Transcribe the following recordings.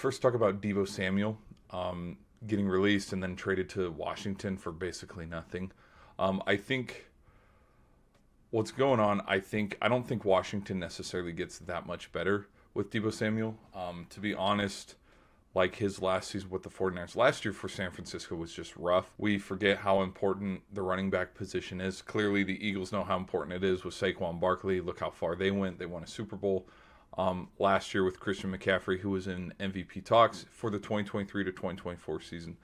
first talk about Deebo Samuel getting released and then traded to Washington for basically nothing. I think what's going on, I don't think Washington necessarily gets that much better with Deebo Samuel. To be honest, like his last season with the 49ers. Last year for San Francisco was just rough. We forget how important the running back position is. Clearly, the Eagles know how important it is with Saquon Barkley. Look how far they went. They won a Super Bowl last year with Christian McCaffrey, who was in MVP talks for the 2023 to 2024 season.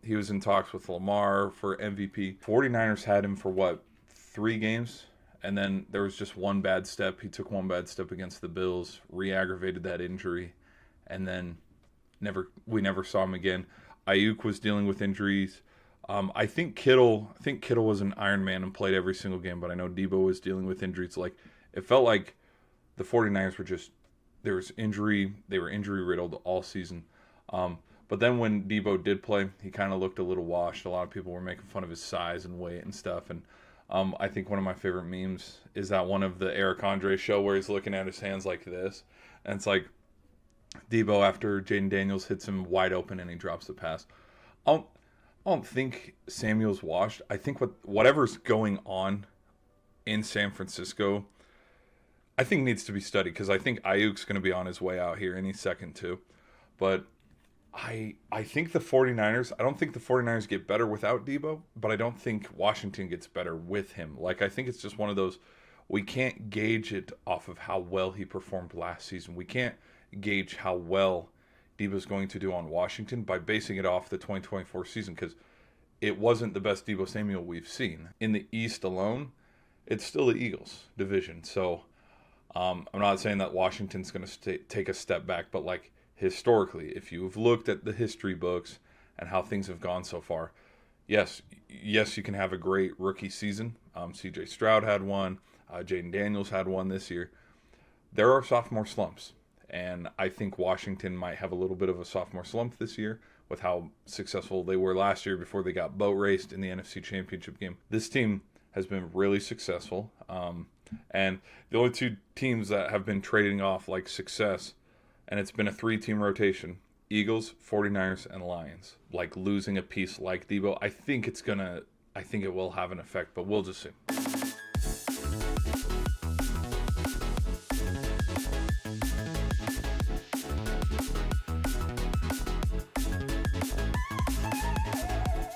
He was in talks with Lamar for MVP. 49ers had him for, 3 games? And then there was just one bad step. He took one bad step against the Bills, re-aggravated that injury, and then we never saw him again. Ayuk was dealing with injuries. I think Kittle was an Iron Man and played every single game, but I know Deebo was dealing with injuries. Like, it felt like the 49ers were they were injury riddled all season. But then when Deebo did play, he kind of looked a little washed. A lot of people were making fun of his size and weight and stuff. And I think one of my favorite memes is that one of the Eric Andre show where he's looking at his hands like this. And it's like, Deebo, after Jaden Daniels hits him wide open and he drops the pass. I don't think Samuel's washed. I think whatever's going on in San Francisco, I think needs to be studied, because I think Ayuk's going to be on his way out here any second too. But I think the 49ers, I don't think the 49ers get better without Deebo, but I don't think Washington gets better with him. Like, I think it's just one of those, we can't gauge it off of how well he performed last season. We can't gauge how well Deebo's going to do on Washington by basing it off the 2024 season, because it wasn't the best Deebo Samuel we've seen. In the East alone, it's still the Eagles division. So I'm not saying that Washington's going to take a step back, but like historically, if you've looked at the history books and how things have gone so far, yes, you can have a great rookie season. CJ Stroud had one. Jaden Daniels had one this year. There are sophomore slumps. And I think Washington might have a little bit of a sophomore slump this year with how successful they were last year before they got boat raced in the NFC Championship game. This team has been really successful. And the only 2 teams that have been trading off like success, and it's been a 3-team rotation, Eagles, 49ers, and Lions. Like losing a piece like Deebo, I think it will have an effect, but we'll just see.